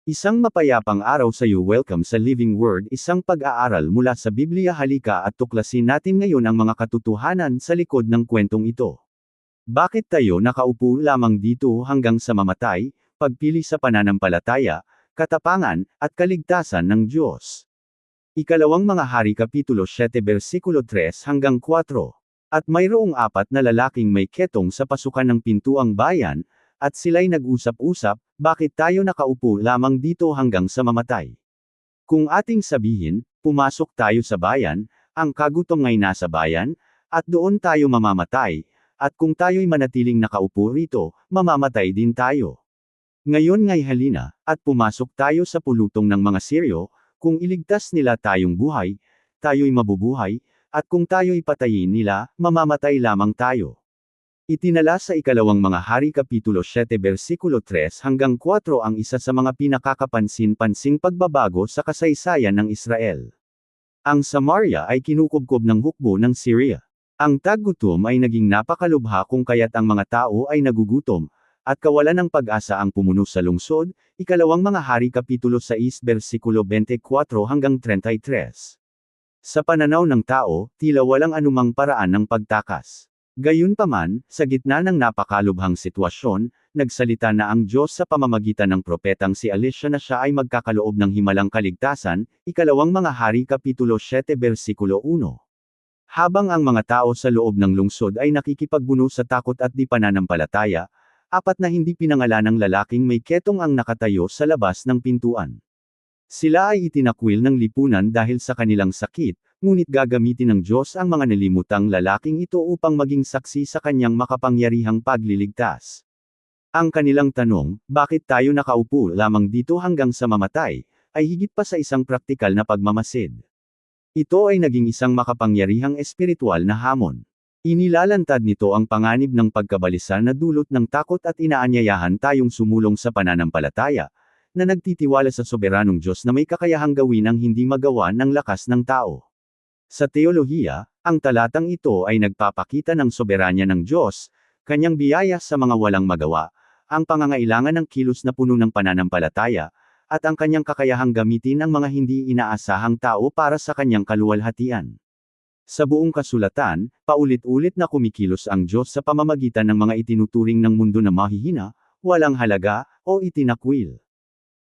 Isang mapayapang araw sa iyo. Welcome sa Living Word, isang pag-aaral mula sa Biblia. Halika at tuklasin natin ngayon ang mga katotohanan sa likod ng kwentong ito. Bakit tayo nakaupo lamang dito hanggang sa mamatay? Pagpili sa pananampalataya, katapangan, at kaligtasan ng Diyos. Ikalawang Mga Hari Kapitulo 7 versikulo 3 hanggang 4. At mayroong 4 na lalaking may ketong sa pasukan ng pintuang bayan, at sila'y nag-usap-usap, bakit tayo nakaupo lamang dito hanggang sa mamatay? Kung ating sabihin, pumasok tayo sa bayan, ang kagutom ngay nasa bayan, at doon tayo mamamatay, at kung tayo'y manatiling nakaupo rito, mamamatay din tayo. Ngayon ngay halina, at pumasok tayo sa pulutong ng mga Siryo, kung iligtas nila tayong buhay, tayo'y mabubuhay, at kung tayo'y patayin nila, mamamatay lamang tayo. Itinala sa Ikalawang Mga Hari Kapitulo 7 versikulo 3 hanggang 4 ang isa sa mga pinakakapansin-pansing pagbabago sa kasaysayan ng Israel. Ang Samaria ay kinukubkob ng hukbo ng Syria. Ang taggutom ay naging napakalubha kung kaya't ang mga tao ay nagugutom, at kawalan ng pag-asa ang pumuno sa lungsod. Ikalawang Mga Hari Kapitulo 6 versikulo 24 hanggang 33. Sa pananaw ng tao, tila walang anumang paraan ng pagtakas. Gayunpaman, sa gitna ng napakalubhang sitwasyon, nagsalita na ang Diyos sa pamamagitan ng propetang si Elisha na siya ay magkakaloob ng himalang kaligtasan. Ikalawang Mga Hari Kapitulo 7 versikulo 1. Habang ang mga tao sa loob ng lungsod ay nakikipagbuno sa takot at di pananampalataya, 4 na hindi pinangalanang lalaking may ketong ang nakatayo sa labas ng pintuan. Sila ay itinakwil ng lipunan dahil sa kanilang sakit, ngunit gagamitin ng Diyos ang mga nalimutang lalaking ito upang maging saksi sa kanyang makapangyarihang pagliligtas. Ang kanilang tanong, bakit tayo nakaupo lamang dito hanggang sa mamatay, ay higit pa sa isang praktikal na pagmamasid. Ito ay naging isang makapangyarihang espiritual na hamon. Inilalantad nito ang panganib ng pagkabalisa na dulot ng takot at inaanyayahan tayong sumulong sa pananampalataya, na nagtitiwala sa soberanong Diyos na may kakayahang gawin ang hindi magawa ng lakas ng tao. Sa teolohiya, ang talatang ito ay nagpapakita ng soberanya ng Diyos, kanyang biyaya sa mga walang magawa, ang pangangailangan ng kilos na puno ng pananampalataya, at ang kanyang kakayahang gamitin ang mga hindi inaasahang tao para sa kanyang kaluwalhatian. Sa buong kasulatan, paulit-ulit na kumikilos ang Diyos sa pamamagitan ng mga itinuturing ng mundo na mahihina, walang halaga, o itinakwil.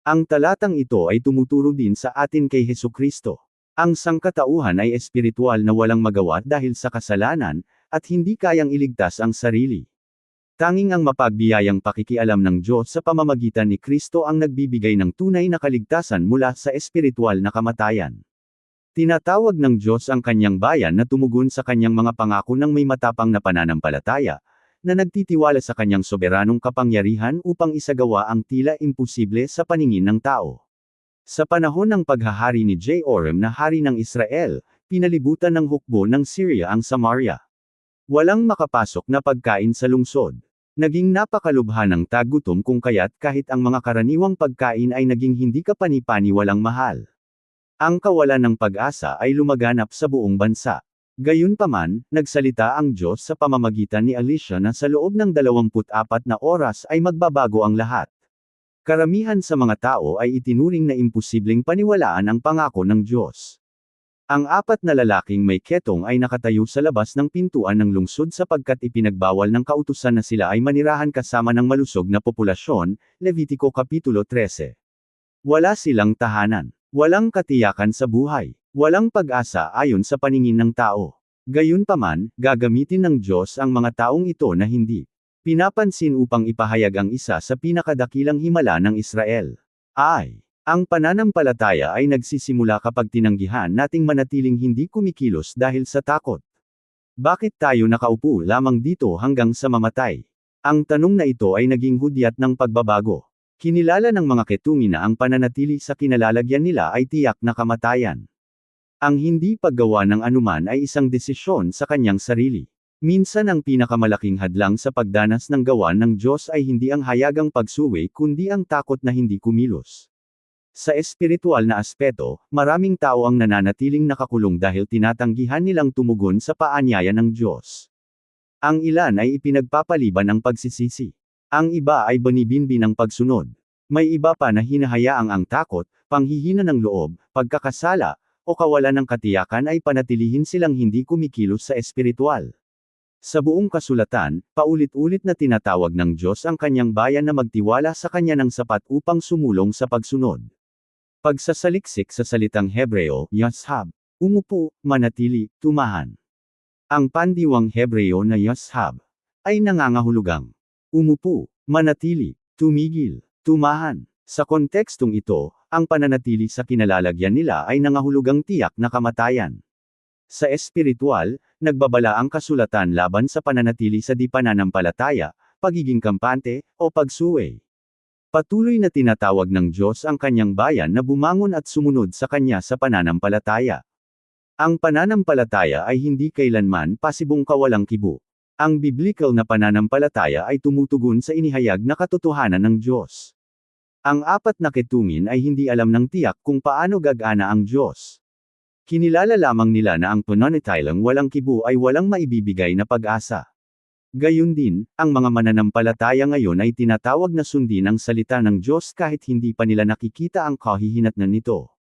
Ang talatang ito ay tumuturo din sa atin kay Hesukristo. Ang sangkatauhan ay espiritual na walang magawa dahil sa kasalanan, at hindi kayang iligtas ang sarili. Tanging ang mapagbiyayang pakikialam ng Diyos sa pamamagitan ni Kristo ang nagbibigay ng tunay na kaligtasan mula sa espiritual na kamatayan. Tinatawag ng Diyos ang kanyang bayan na tumugon sa kanyang mga pangako ng may matapang na pananampalataya, na nagtitiwala sa kanyang soberanong kapangyarihan upang isagawa ang tila imposible sa paningin ng tao. Sa panahon ng paghahari ni Jehoram na hari ng Israel, pinalibutan ng hukbo ng Syria ang Samaria. Walang makapasok na pagkain sa lungsod. Naging napakalubha ng taggutom kung kaya't kahit ang mga karaniwang pagkain ay naging hindi kapani-paniwalang mahal. Ang kawalan ng pag-asa ay lumaganap sa buong bansa. Gayunpaman, nagsalita ang Diyos sa pamamagitan ni Elisha na sa loob ng 24 na oras ay magbabago ang lahat. Karamihan sa mga tao ay itinuring na imposibleng paniwalaan ang pangako ng Diyos. Ang 4 na lalaking may ketong ay nakatayo sa labas ng pintuan ng lungsod sapagkat ipinagbawal ng kautusan na sila ay manirahan kasama ng malusog na populasyon. Levitiko Kapitulo 13. Wala silang tahanan. Walang katiyakan sa buhay. Walang pag-asa ayon sa paningin ng tao. Gayunpaman, gagamitin ng Diyos ang mga taong ito na hindi pinapansin upang ipahayag ang isa sa pinakadakilang himala ng Israel. Ang pananampalataya ay nagsisimula kapag tinanggihan nating manatiling hindi kumikilos dahil sa takot. Bakit tayo nakaupo lamang dito hanggang sa mamatay? Ang tanong na ito ay naging hudyat ng pagbabago. Kinilala ng mga Ketungi na ang pananatili sa kinalalagyan nila ay tiyak na kamatayan. Ang hindi paggawa ng anuman ay isang desisyon sa kanyang sarili. Minsan ang pinakamalaking hadlang sa pagdanas ng gawa ng Diyos ay hindi ang hayagang pagsuwi kundi ang takot na hindi kumilos. Sa espiritual na aspeto, maraming tao ang nananatiling nakakulong dahil tinatanggihan nilang tumugon sa paanyaya ng Diyos. Ang ilan ay ipinagpapaliban ang pagsisisi. Ang iba ay banibinbin ang pagsunod. May iba pa na hinahayaang ang takot, panghihina ng loob, pagkakasala, o kawalan ng katiyakan ay panatilihin silang hindi kumikilos sa espiritual. Sa buong kasulatan, paulit-ulit na tinatawag ng Diyos ang kanyang bayan na magtiwala sa kanya ng sapat upang sumulong sa pagsunod. Pagsasaliksik sa salitang Hebreo, yashab, umupo, manatili, tumahan. Ang pandiwang Hebreo na yashab ay nangangahulugang umupo, manatili, tumigil, tumahan. Sa kontekstong ito, ang pananatili sa kinalalagyan nila ay nangahulugang tiyak na kamatayan. Sa espiritual, nagbabala ang kasulatan laban sa pananatili sa di pananampalataya, pagiging kampante, o pagsuway. Patuloy na tinatawag ng Diyos ang kanyang bayan na bumangon at sumunod sa kanya sa pananampalataya. Ang pananampalataya ay hindi kailanman pasibong kawalang kibo. Ang biblical na pananampalataya ay tumutugon sa inihayag na katotohanan ng Diyos. Ang apat na ketungin ay hindi alam ng tiyak kung paano gagana ang Diyos. Kinilala lamang nila na ang pananatilang walang kibo ay walang maibibigay na pag-asa. Gayun din, ang mga mananampalataya ngayon ay tinatawag na sundin ang salita ng Diyos kahit hindi pa nila nakikita ang kahihinatnan nito.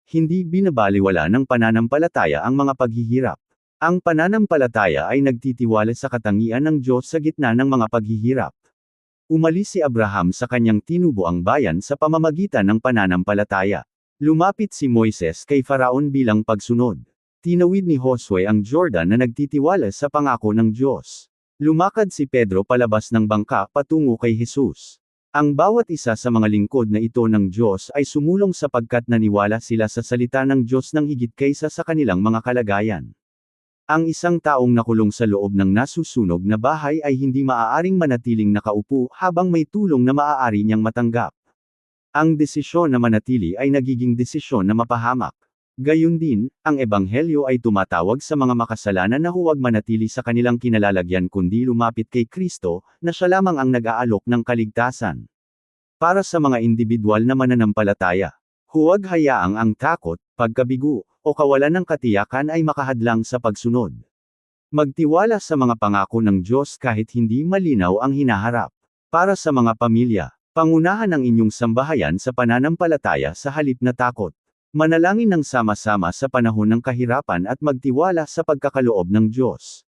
Hindi binabaliwala ng pananampalataya ang mga paghihirap. Ang pananampalataya ay nagtitiwala sa katangian ng Diyos sa gitna ng mga paghihirap. Umalis si Abraham sa kanyang tinubuang bayan sa pamamagitan ng pananampalataya. Lumapit si Moises kay Faraon bilang pagsunod. Tinawid ni Josue ang Jordan na nagtitiwala sa pangako ng Diyos. Lumakad si Pedro palabas ng bangka patungo kay Jesus. Ang bawat isa sa mga lingkod na ito ng Diyos ay sumulong sapagkat naniwala sila sa salita ng Diyos ng higit kaysa sa kanilang mga kalagayan. Ang isang taong nakulong sa loob ng nasusunog na bahay ay hindi maaaring manatiling nakaupo habang may tulong na maaari niyang matanggap. Ang desisyon na manatili ay nagiging desisyon na mapahamak. Gayun din, ang ebanghelyo ay tumatawag sa mga makasalanan na huwag manatili sa kanilang kinalalagyan kundi lumapit kay Kristo, na siya lamang ang nag-aalok ng kaligtasan. Para sa mga individual na mananampalataya, huwag hayaang ang takot, pagkabigo, o kawalan ng katiyakan ay makahadlang sa pagsunod. Magtiwala sa mga pangako ng Diyos kahit hindi malinaw ang hinaharap. Para sa mga pamilya, pangunahan ang inyong sambahayan sa pananampalataya sa halip na takot. Manalangin ng sama-sama sa panahon ng kahirapan at magtiwala sa pagkakaloob ng Diyos.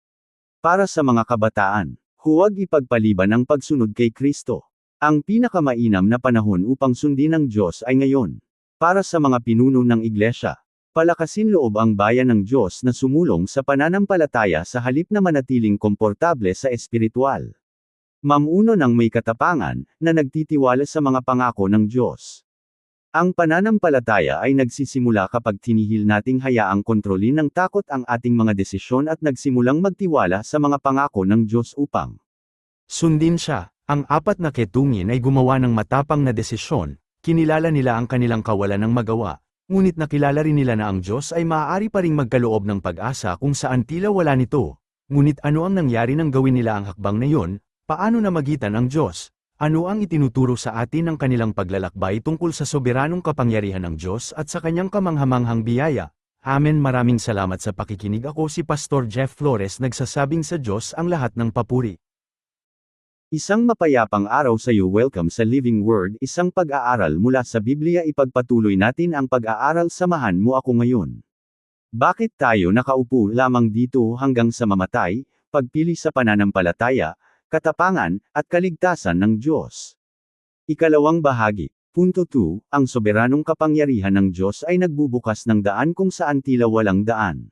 Para sa mga kabataan, huwag ipagpaliban ang pagsunod kay Kristo. Ang pinakamainam na panahon upang sundin ng Diyos ay ngayon. Para sa mga pinuno ng iglesia, palakasin loob ang bayan ng Diyos na sumulong sa pananampalataya sa halip na manatiling komportable sa espiritual. Mamuno ng may katapangan, na nagtitiwala sa mga pangako ng Diyos. Ang pananampalataya ay nagsisimula kapag tinihil nating hayaang kontrolin ng takot ang ating mga desisyon at nagsimulang magtiwala sa mga pangako ng Diyos upang sundin siya. Ang apat na ketungin ay gumawa ng matapang na desisyon, kinilala nila ang kanilang kawalan ng magawa, ngunit nakilala rin nila na ang Diyos ay maaari pa ring magkaloob ng pag-asa kung saan tila wala nito. Ngunit ano ang nangyari nang gawin nila ang hakbang na iyon? Paano namagitan ang Diyos? Ano ang itinuturo sa atin ng kanilang paglalakbay tungkol sa soberanong kapangyarihan ng Diyos at sa kanyang kamanghamanghang biyaya? Amen. Maraming salamat sa pakikinig. Ako si Pastor Jeff Flores, nagsasabing sa Diyos ang lahat ng papuri. Isang mapayapang araw sa iyo. Welcome sa Living Word, isang pag-aaral mula sa Biblia. Ipagpatuloy natin ang pag-aaral. Samahan mo ako ngayon. Bakit tayo nakaupo lamang dito hanggang sa mamatay? Pagpili sa pananampalataya, katapangan, at kaligtasan ng Diyos. Ikalawang bahagi. Punto 2, ang soberanong kapangyarihan ng Diyos ay nagbubukas ng daan kung saan tila walang daan.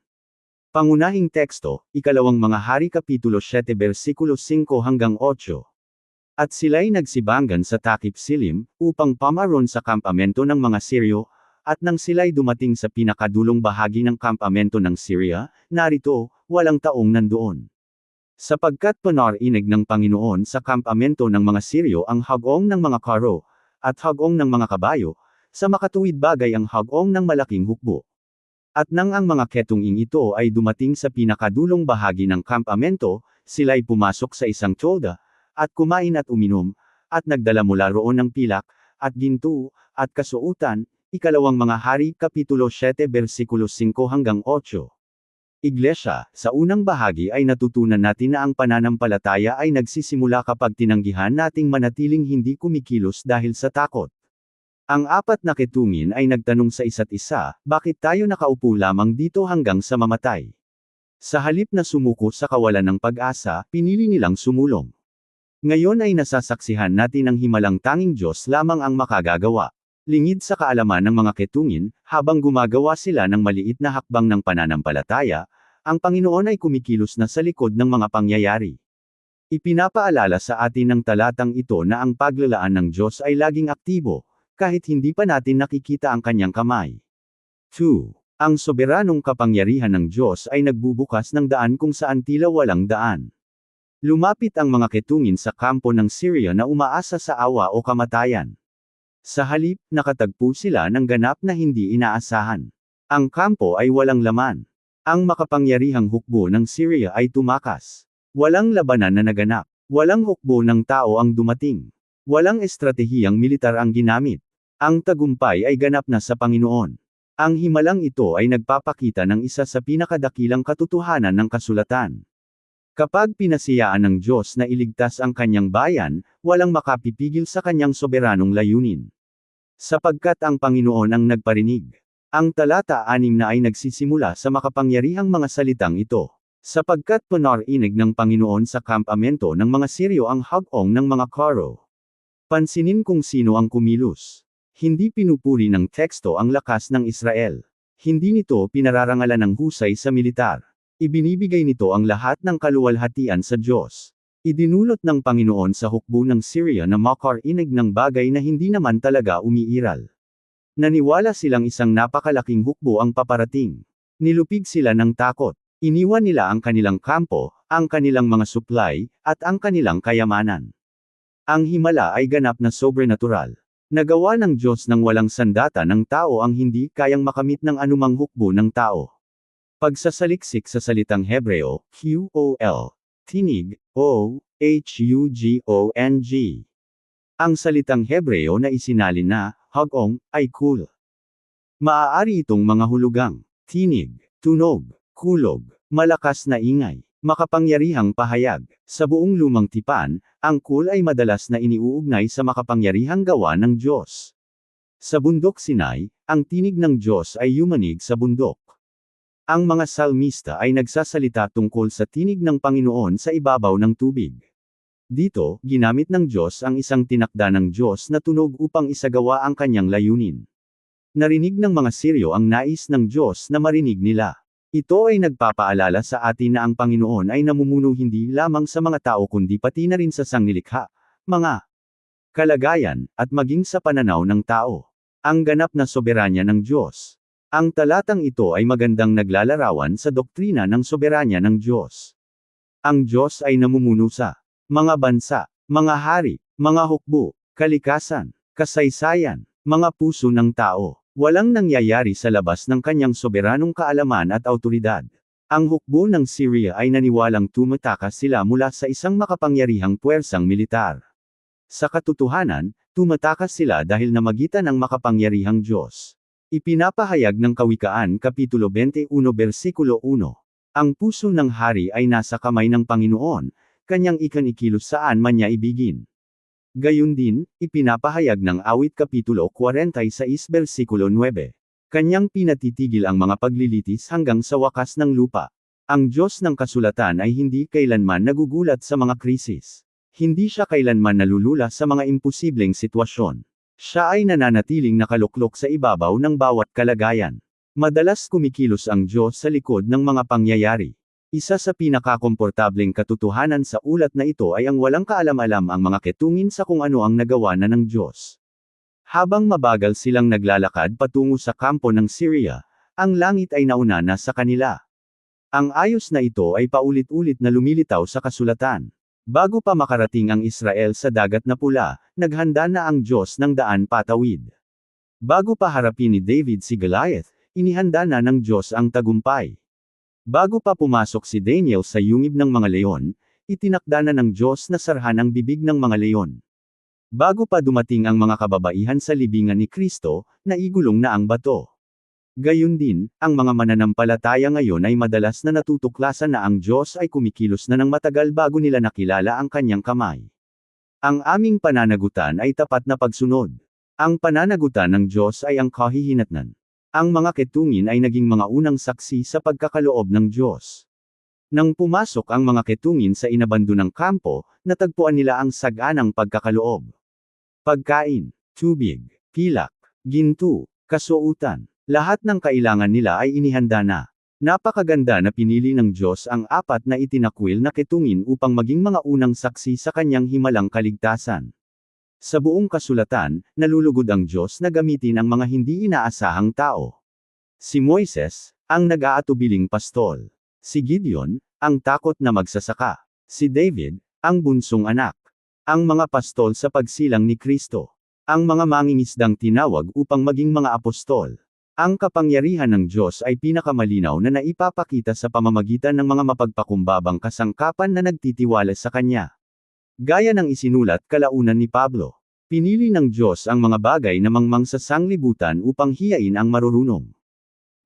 Pangunahing teksto, Ikalawang Mga Hari Kapitulo 7 versikulo 5 hanggang 8. At sila'y nagsibangan sa Takip Silim, upang pamaron sa kampamento ng mga Siryo, at nang sila'y dumating sa pinakadulong bahagi ng kampamento ng Syria, narito, walang taong nandoon. Sapagkat panarinig ng Panginoon sa kampamento ng mga Siryo ang hagong ng mga karo, at hagong ng mga kabayo, sa makatuwid bagay ang hagong ng malaking hukbo. At nang ang mga ketunging ito ay dumating sa pinakadulong bahagi ng kampamento, sila'y pumasok sa isang tolda, at kumain at uminom, at nagdala mula roon ng pilak, at ginto, at kasuutan. Ikalawang Mga Hari Kapitulo 7 versikulo 5 hanggang 8. Iglesia, sa unang bahagi ay natutunan natin na ang pananampalataya ay nagsisimula kapag tinanggihan nating manatiling hindi kumikilos dahil sa takot. Ang apat na ketungin ay nagtanong sa isa't isa, bakit tayo nakaupo lamang dito hanggang sa mamatay? Sa halip na sumuko sa kawalan ng pag-asa, pinili nilang sumulong. Ngayon ay nasasaksihan natin ang himalang tanging Diyos lamang ang makagagawa. Lingid sa kaalaman ng mga ketungin, habang gumagawa sila ng maliit na hakbang ng pananampalataya, ang Panginoon ay kumikilos na sa likod ng mga pangyayari. Ipinapaalala sa atin ng talatang ito na ang paglalaan ng Diyos ay laging aktibo, kahit hindi pa natin nakikita ang kanyang kamay. 2. Ang soberanong kapangyarihan ng Diyos ay nagbubukas ng daan kung saan tila walang daan. Lumapit ang mga ketungin sa kampo ng Syria na umaasa sa awa o kamatayan. Sa halip, nakatagpo sila ng ganap na hindi inaasahan. Ang kampo ay walang laman. Ang makapangyarihang hukbo ng Syria ay tumakas. Walang labanan na naganap. Walang hukbo ng tao ang dumating. Walang estratehiyang militar ang ginamit. Ang tagumpay ay ganap na sa Panginoon. Ang himalang ito ay nagpapakita ng isa sa pinakadakilang katotohanan ng kasulatan. Kapag pinasiyaan ng Diyos na iligtas ang kanyang bayan, walang makapipigil sa kanyang soberanong layunin. Sapagkat ang Panginoon ang nagparinig. Ang talata 6 na ay nagsisimula sa makapangyarihang mga salitang ito. Sapagkat pinarinig ng Panginoon sa kampamento ng mga Siryo ang hagong ng mga karo. Pansinin kung sino ang kumilos. Hindi pinupuri ng teksto ang lakas ng Israel. Hindi nito pinararangalan ng husay sa militar. Ibinibigay nito ang lahat ng kaluwalhatian sa Diyos. Idinulot ng Panginoon sa hukbo ng Syria na makarinig ng bagay na hindi naman talaga umiiral. Naniwala silang isang napakalaking hukbo ang paparating. Nilupig sila ng takot. Iniwan nila ang kanilang kampo, ang kanilang mga supply, at ang kanilang kayamanan. Ang himala ay ganap na sobrenatural. Nagawa ng Diyos ng walang sandata ng tao ang hindi kayang makamit ng anumang hukbo ng tao. Pagsasaliksik sa salitang Hebreo, QOL, tinig, O-H-U-G-O-N-G. Ang salitang Hebreo na isinalin na, hagong, ay kul. Maaari itong mga hulugang, tinig, tunog, kulog, malakas na ingay, makapangyarihang pahayag. Sa buong lumang tipan, ang kul ay madalas na iniuugnay sa makapangyarihang gawa ng Diyos. Sa bundok Sinai, ang tinig ng Diyos ay yumanig sa bundok. Ang mga salmista ay nagsasalita tungkol sa tinig ng Panginoon sa ibabaw ng tubig. Dito, ginamit ng Diyos ang isang tinakda ng Diyos na tunog upang isagawa ang kanyang layunin. Narinig ng mga Siryo ang nais ng Diyos na marinig nila. Ito ay nagpapaalala sa atin na ang Panginoon ay namumuno hindi lamang sa mga tao kundi pati na rin sa sangnilikha, mga kalagayan, at maging sa pananaw ng tao. Ang ganap na soberanya ng Diyos. Ang talatang ito ay magandang naglalarawan sa doktrina ng soberanya ng Diyos. Ang Diyos ay namumuno sa mga bansa, mga hari, mga hukbo, kalikasan, kasaysayan, mga puso ng tao. Walang nangyayari sa labas ng kanyang soberanong kaalaman at autoridad. Ang hukbo ng Syria ay naniwalang tumatakas sila mula sa isang makapangyarihang puwersang militar. Sa katotohanan, tumatakas sila dahil namagitan ng makapangyarihang Diyos. Ipinapahayag ng Kawikaan Kapitulo 21 Versikulo 1. Ang puso ng hari ay nasa kamay ng Panginoon, kanyang ikanikilos saan man niya ibigin. Gayun din, ipinapahayag ng Awit Kapitulo 46 Versikulo 9. Kanyang pinatitigil ang mga paglilitis hanggang sa wakas ng lupa. Ang Diyos ng kasulatan ay hindi kailanman nagugulat sa mga krisis. Hindi siya kailanman nalulula sa mga imposibleng sitwasyon. Siya ay nananatiling nakaluklok sa ibabaw ng bawat kalagayan. Madalas kumikilos ang Diyos sa likod ng mga pangyayari. Isa sa pinakakomportableng katotohanan sa ulat na ito ay ang walang kaalam-alam ang mga ketungin sa kung ano ang nagawa na ng Diyos. Habang mabagal silang naglalakad patungo sa kampo ng Syria, ang langit ay nauna na sa kanila. Ang ayos na ito ay paulit-ulit na lumilitaw sa kasulatan. Bago pa makarating ang Israel sa dagat na pula, naghanda na ang Diyos ng daan patawid. Bago pa harapin ni David si Goliath, inihanda na ng Diyos ang tagumpay. Bago pa pumasok si Daniel sa yungib ng mga leon, itinakda na ng Diyos na sarhan ang bibig ng mga leon. Bago pa dumating ang mga kababaihan sa libingan ni Kristo, naigulong na ang bato. Gayun din, ang mga mananampalataya ngayon ay madalas na natutuklasan na ang Diyos ay kumikilos na ng matagal bago nila nakilala ang kanyang kamay. Ang aming pananagutan ay tapat na pagsunod. Ang pananagutan ng Diyos ay ang kahihinatnan. Ang mga ketungin ay naging mga unang saksi sa pagkakaloob ng Diyos. Nang pumasok ang mga ketungin sa inabandonang kampo, natagpuan nila ang saganang pagkakaloob. Pagkain, tubig, pilak, ginto, kasuotan, lahat ng kailangan nila ay inihanda na. Napakaganda na pinili ng Diyos ang apat na itinakwil na ketungin upang maging mga unang saksi sa kanyang himalang kaligtasan. Sa buong kasulatan, nalulugod ang Diyos na gamitin ang mga hindi inaasahang tao. Si Moises, ang nag-aatubiling pastol. Si Gideon, ang takot na magsasaka. Si David, ang bunsong anak. Ang mga pastol sa pagsilang ni Kristo. Ang mga mangingisdang tinawag upang maging mga apostol. Ang kapangyarihan ng Diyos ay pinakamalinaw na naipapakita sa pamamagitan ng mga mapagpakumbabang kasangkapan na nagtitiwala sa Kanya. Gaya ng isinulat kalaunan ni Pablo, pinili ng Diyos ang mga bagay na mangmang sa sanglibutan upang hiyain ang marurunong.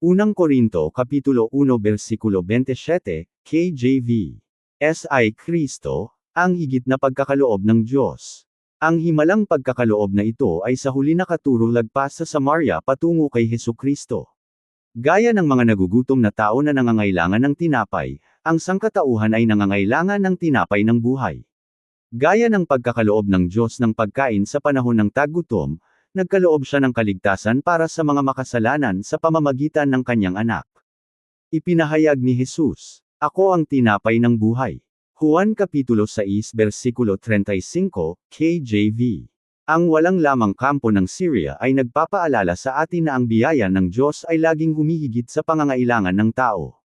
Unang Korinto Kapitulo 1 Versikulo 27, KJV. S.I. Kristo, ang higit na pagkakaloob ng Diyos. Ang himalang pagkakaloob na ito ay sa huli nakaturo lagpas sa Samaria patungo kay Hesukristo. Gaya ng mga nagugutom na tao na nangangailangan ng tinapay, ang sangkatauhan ay nangangailangan ng tinapay ng buhay. Gaya ng pagkakaloob ng Diyos ng pagkain sa panahon ng taggutom, nagkaloob siya ng kaligtasan para sa mga makasalanan sa pamamagitan ng kanyang anak. Ipinahayag ni Jesus, "Ako ang tinapay ng buhay." Juan Kapitulo 6 Versikulo 35, KJV. Ang walang lamang kampo ng Syria ay nagpapaalala sa atin na ang biyaya ng Diyos ay laging humihigit sa pangangailangan ng tao.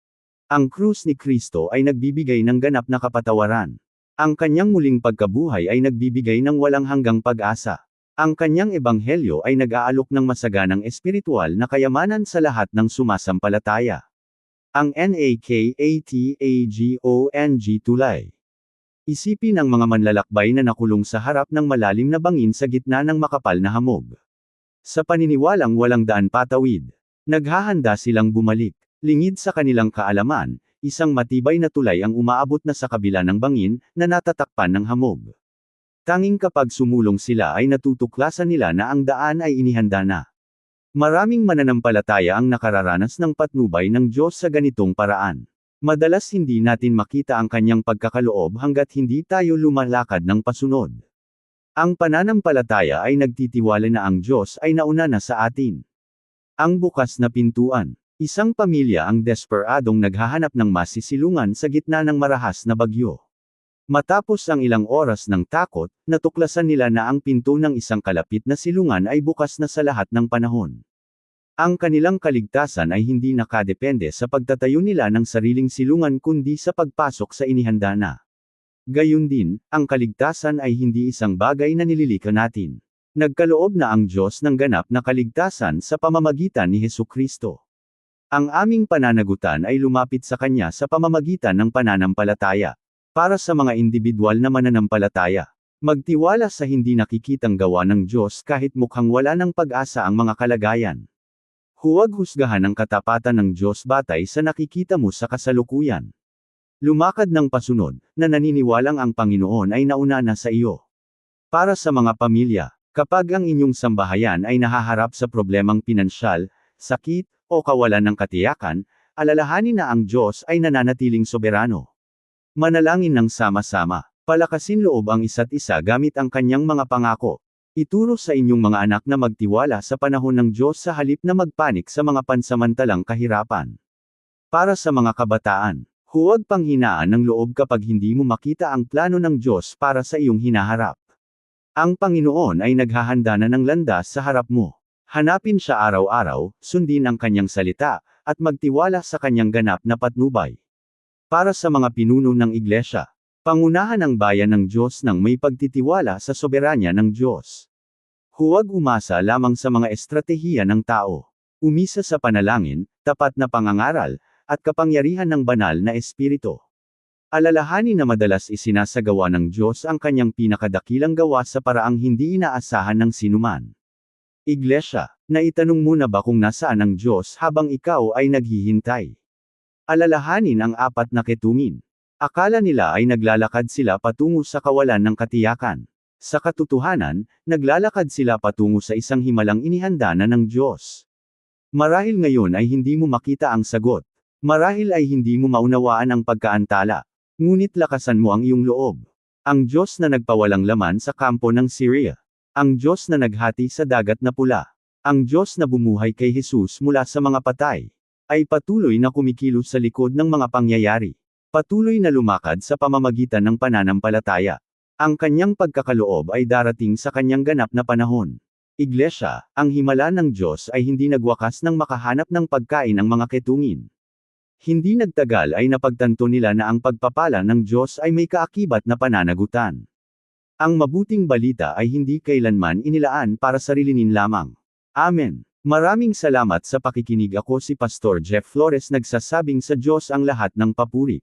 Ang krus ni Kristo ay nagbibigay ng ganap na kapatawaran. Ang kanyang muling pagkabuhay ay nagbibigay ng walang hanggang pag-asa. Ang kanyang ebanghelyo ay nag-aalok ng masaganang espiritual na kayamanan sa lahat ng sumasampalataya. Ang NAKATAGONG tulay. Isipin ang mga manlalakbay na nakulong sa harap ng malalim na bangin sa gitna ng makapal na hamog. Sa paniniwalang walang daan patawid, naghahanda silang bumalik. Lingid sa kanilang kaalaman, isang matibay na tulay ang umaabot na sa kabila ng bangin, na natatakpan ng hamog. Tanging kapag sumulong sila ay natutuklasan nila na ang daan ay inihanda na. Maraming mananampalataya ang nakararanas ng patnubay ng Diyos sa ganitong paraan. Madalas hindi natin makita ang kanyang pagkakaloob hanggat hindi tayo lumalakad ng pasunod. Ang pananampalataya ay nagtitiwala na ang Diyos ay nauna na sa atin. Ang bukas na pintuan. Isang pamilya ang desperadong naghahanap ng masisilungan sa gitna ng marahas na bagyo. Matapos ang ilang oras ng takot, natuklasan nila na ang pinto ng isang kalapit na silungan ay bukas na sa lahat ng panahon. Ang kanilang kaligtasan ay hindi nakadepende sa pagtatayo nila ng sariling silungan kundi sa pagpasok sa inihanda na. Gayun din, ang kaligtasan ay hindi isang bagay na nililika natin. Nagkaloob na ang Diyos ng ganap na kaligtasan sa pamamagitan ni Hesukristo. Ang aming pananagutan ay lumapit sa Kanya sa pamamagitan ng pananampalataya. Para sa mga individual na mananampalataya, magtiwala sa hindi nakikitang gawa ng Diyos kahit mukhang wala ng pag-asa ang mga kalagayan. Huwag husgahan ang katapatan ng Diyos batay sa nakikita mo sa kasalukuyan. Lumakad ng pasunod, na naniniwalang ang Panginoon ay nauna na sa iyo. Para sa mga pamilya, kapag ang inyong sambahayan ay nahaharap sa problemang pinansyal, sakit, o kawalan ng katiyakan, alalahanin na ang Diyos ay nananatiling soberano. Manalangin ng sama-sama. Palakasin loob ang isa't isa gamit ang kanyang mga pangako. Ituro sa inyong mga anak na magtiwala sa panahon ng Diyos sa halip na magpanik sa mga pansamantalang kahirapan. Para sa mga kabataan, huwag panghinaan ng loob kapag hindi mo makita ang plano ng Diyos para sa iyong hinaharap. Ang Panginoon ay naghahanda na ng landas sa harap mo. Hanapin siya araw-araw, sundin ang kanyang salita, at magtiwala sa kanyang ganap na patnubay. Para sa mga pinuno ng iglesia, pangunahan ang bayan ng Diyos ng may pagtitiwala sa soberanya ng Diyos. Huwag umasa lamang sa mga estratehiya ng tao. Umisa sa panalangin, tapat na pangangaral, at kapangyarihan ng banal na espiritu. Alalahanin na madalas isinasagawa ng Diyos ang kanyang pinakadakilang gawa sa paraang hindi inaasahan ng sinuman. Iglesia, naitanong mo na ba kung nasaan ang Diyos habang ikaw ay naghihintay? Alalahanin ang apat na ketungin. Akala nila ay naglalakad sila patungo sa kawalan ng katiyakan. Sa katotohanan, naglalakad sila patungo sa isang himalang inihanda na ng Diyos. Marahil ngayon ay hindi mo makita ang sagot. Marahil ay hindi mo maunawaan ang pagkaantala. Ngunit lakasan mo ang iyong loob. Ang Diyos na nagpawalang laman sa kampo ng Syria. Ang Diyos na naghati sa dagat na pula. Ang Diyos na bumuhay kay Jesus mula sa mga patay. Ay patuloy na kumikilos sa likod ng mga pangyayari. Patuloy na lumakad sa pamamagitan ng pananampalataya. Ang kanyang pagkakaloob ay darating sa kanyang ganap na panahon. Iglesia, ang himala ng Diyos ay hindi nagwakas nang makahanap ng pagkain ang mga ketungin. Hindi nagtagal ay napagtanto nila na ang pagpapala ng Diyos ay may kaakibat na pananagutan. Ang mabuting balita ay hindi kailanman inilaan para sarilinin lamang. Amen. Maraming salamat sa pakikinig. Ako si Pastor Jeff Flores, nagsasabing sa Diyos ang lahat ng papuri.